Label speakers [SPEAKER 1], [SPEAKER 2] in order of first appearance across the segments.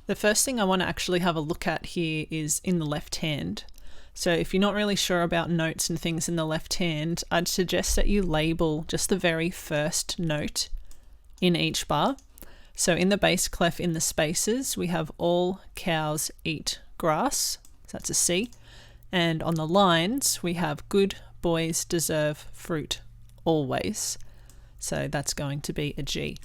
[SPEAKER 1] The first thing I want to actually have a look at here is in the left hand. So if you're not really sure about notes and things in the left hand, I'd suggest that you label just the very first note in each bar. So in the bass clef in the spaces, we have all cows eat grass. So that's a C. And on the lines, we have good boys deserve fruit always. So that's going to be a G.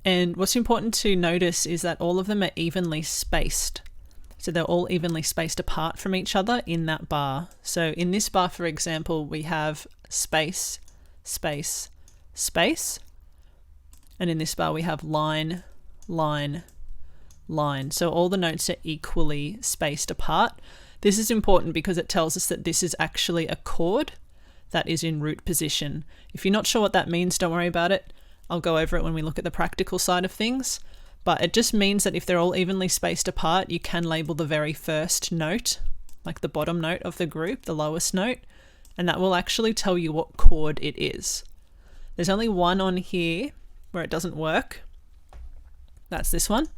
[SPEAKER 1] And what's important to notice is that all of them are evenly spaced. So they're all evenly spaced apart from each other in that bar. So in this bar, for example, we have space, space, space. And in this bar, we have line, line, line. So all the notes are equally spaced apart. This is important because it tells us that this is actually a chord that is in root position. If you're not sure what that means, don't worry about it. I'll go over it when we look at the practical side of things. But it just means that if they're all evenly spaced apart, you can label the very first note, like the bottom note of the group, the lowest note, and that will actually tell you what chord it is. There's only one on here where it doesn't work. That's this one,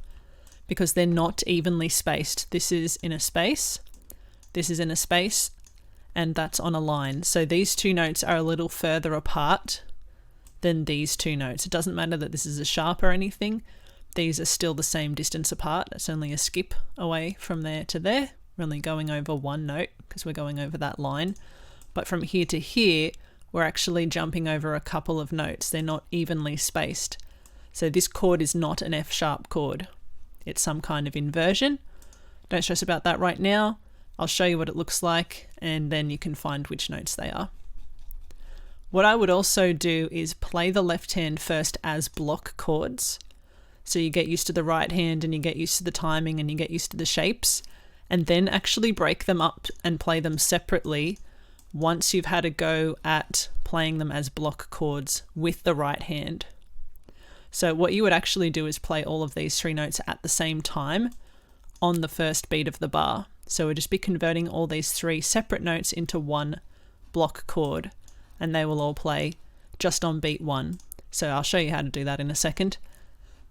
[SPEAKER 1] because they're not evenly spaced. This is in a space, this is in a space, and that's on a line. So these two notes are a little further apart than these two notes. It doesn't matter that this is a sharp or anything. These are still the same distance apart. It's only a skip away from there to there. We're only going over one note because we're going over that line. But from here to here, we're actually jumping over a couple of notes. They're not evenly spaced. So this chord is not an F sharp chord. It's some kind of inversion. Don't stress about that right now. I'll show you what it looks like and then you can find which notes they are. What I would also do is play the left hand first as block chords. So you get used to the right hand and you get used to the timing and you get used to the shapes, and then actually break them up and play them separately once you've had a go at playing them as block chords with the right hand. So what you would actually do is play all of these three notes at the same time on the first beat of the bar. So we'll just be converting all these three separate notes into one block chord, and they will all play just on beat one. So I'll show you how to do that in a second.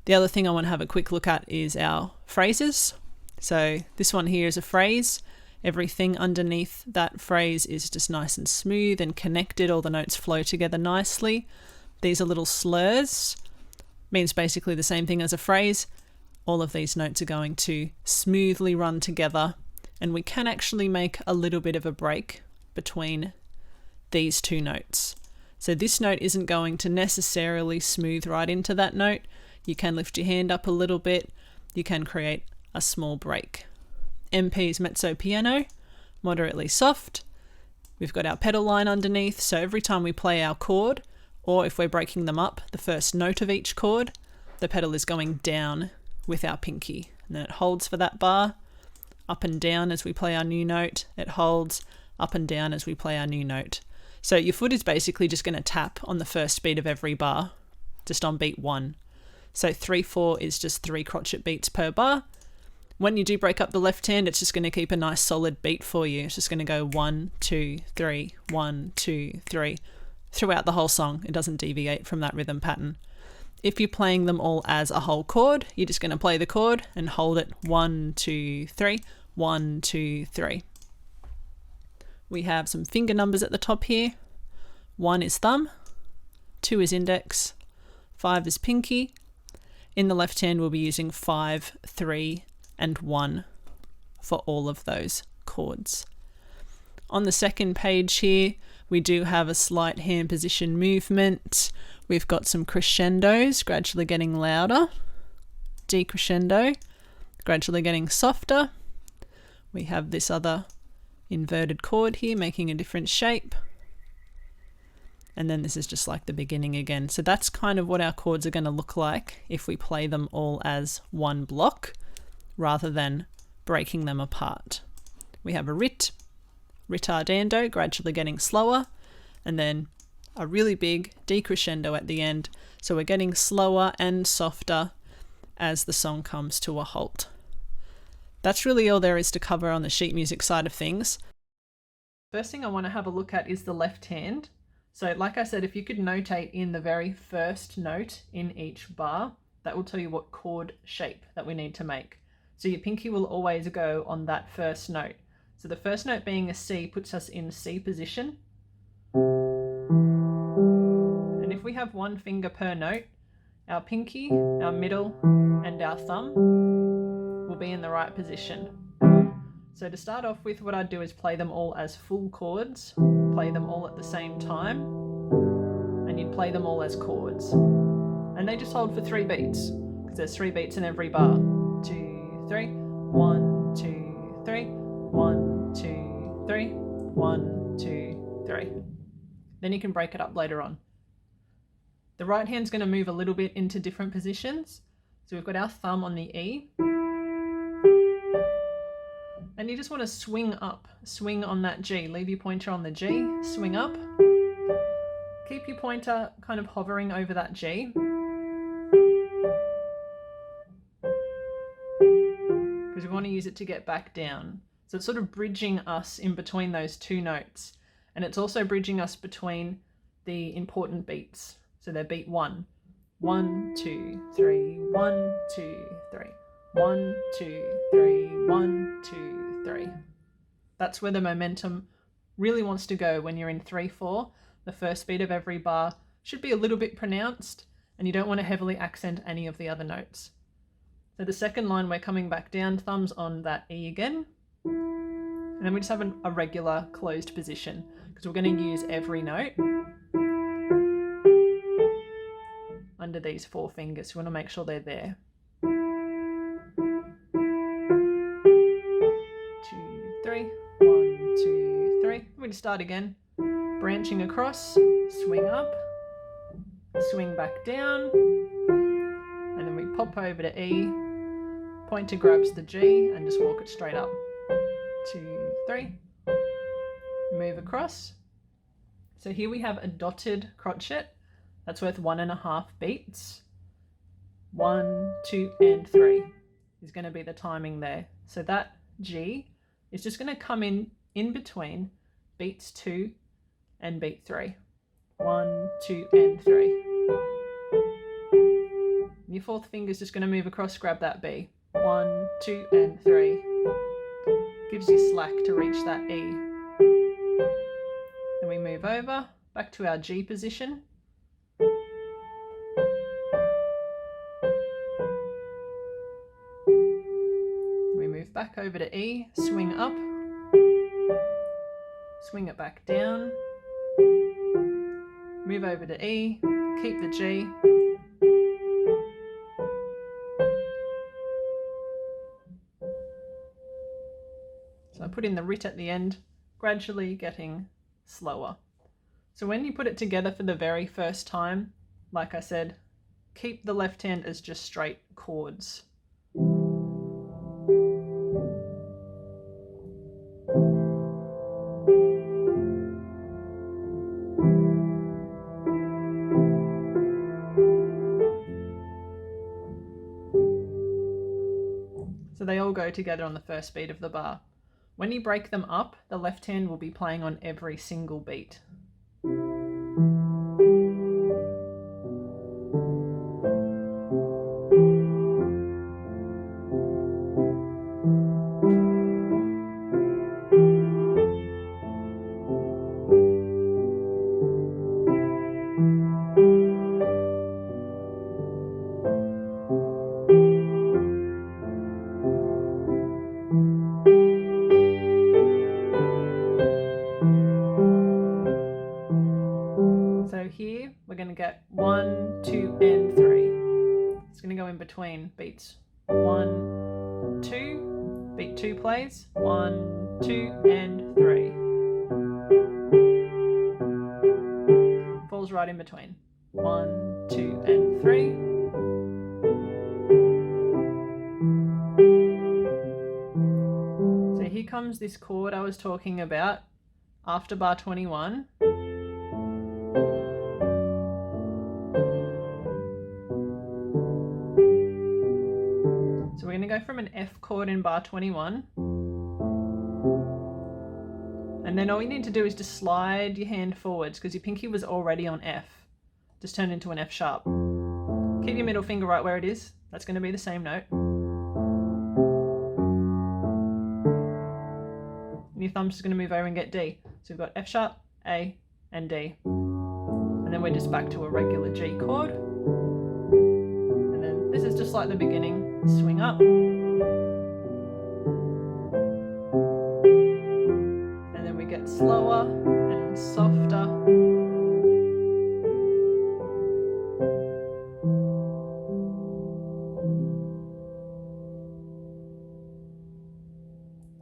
[SPEAKER 1] The other thing I want to have a quick look at is our phrases. So this one here is a phrase. Everything underneath that phrase is just nice and smooth and connected. All the notes flow together nicely. These are little slurs. Means basically the same thing as a phrase. All of these notes are going to smoothly run together, and we can actually make a little bit of a break between these two notes. So this note isn't going to necessarily smooth right into that note. You can lift your hand up a little bit. You can create a small break. MP is mezzo piano, moderately soft. We've got our pedal line underneath, so every time we play our chord, or if we're breaking them up, the first note of each chord, the pedal is going down with our pinky. And then it holds for that bar, up and down as we play our new note. It holds up and down as we play our new note. So your foot is basically just going to tap on the first beat of every bar, just on beat one. So 3/4 is just 3 crotchet beats per bar. When you do break up the left hand, it's just going to keep a nice solid beat for you. It's just going to go 1, 2, 3, 1, 2, 3 throughout the whole song. It doesn't deviate from that rhythm pattern. If you're playing them all as a whole chord, you're just going to play the chord and hold it 1, 2, 3, 1, 2, 3. We have some finger numbers at the top here. 1 is thumb, 2 is index, 5 is pinky. In the left hand, we'll be using 5, 3, and 1 for all of those chords. On the second page here, we do have a slight hand position movement. We've got some crescendos, gradually getting louder. Decrescendo, gradually getting softer. We have this other inverted chord here, making a different shape. And then this is just like the beginning again. So that's kind of what our chords are going to look like if we play them all as one block rather than breaking them apart. We have a ritardando, gradually getting slower, and then a really big decrescendo at the end. So we're getting slower and softer as the song comes to a halt. That's really all there is to cover on the sheet music side of things. First thing I want to have a look at is the left hand. So like I said, if you could notate in the very first note in each bar, that will tell you what chord shape that we need to make. So your pinky will always go on that first note. So the first note being a C puts us in C position. And if we have one finger per note, our pinky, our middle, and our thumb will be in the right position. So to start off with, what I'd do is play them all as full chords, play them all at the same time, and you'd play them all as chords. And they just hold for 3 beats, because there's 3 beats in every bar. 2, 3, 1, 2, 3, 1, 2, 3, 1, 2, 3. Then you can break it up later on. The right hand's going to move a little bit into different positions. So we've got our thumb on the E. And you just want to swing up, swing on that G. Leave your pointer on the G, swing up. Keep your pointer kind of hovering over that G. Because we want to use it to get back down. So it's sort of bridging us in between those 2 notes. And it's also bridging us between the important beats. So they're beat 1. 1, 2, 3, 1, 2, 3. 1, 2, 3, 1, 2, 3. That's where the momentum really wants to go when you're in 3/4. The first beat of every bar should be a little bit pronounced, and you don't want to heavily accent any of the other notes. So the second line, we're coming back down, thumbs on that E again, and then we just have a regular closed position because we're going to use every note under these 4 fingers. We want to make sure they're there. 3, 1, 2, 3. We just start again, branching across, swing up, swing back down, and then we pop over to E, pointer grabs the G, and just walk it straight up. 2, 3, move across. So here we have a dotted crotchet. That's worth 1.5 beats. 1, 2, and 3 is going to be the timing there. So that G is just going to come in between beats 2 and beat 3. 1, 2, and 3. And your 4th finger is just going to move across, grab that B. 1, 2, and 3. Gives you slack to reach that E. Then we move over, back to our G position. Back over to E, swing up, swing it back down, move over to E, keep the G, so I put in the writ at the end, gradually getting slower. So when you put it together for the very first time, like I said, keep the left hand as just straight chords. So they all go together on the first beat of the bar. When you break them up, the left hand will be playing on every single beat. Here we're going to get 1, 2, and 3. It's going to go in between beats 1, 2, beat 2 plays, 1, 2, and 3. Falls right in between 1, 2, and 3. So here comes this chord I was talking about after bar 21. So we're going to go from an F chord in bar 21, and then all you need to do is just slide your hand forwards because your pinky was already on F. Just turn into an F sharp. Keep your middle finger right where it is. That's going to be the same note. and your thumb's just going to move over and get D. So we've got F sharp, A, and D. And then we're just back to a regular G chord. And then this is just like the beginning. Swing up,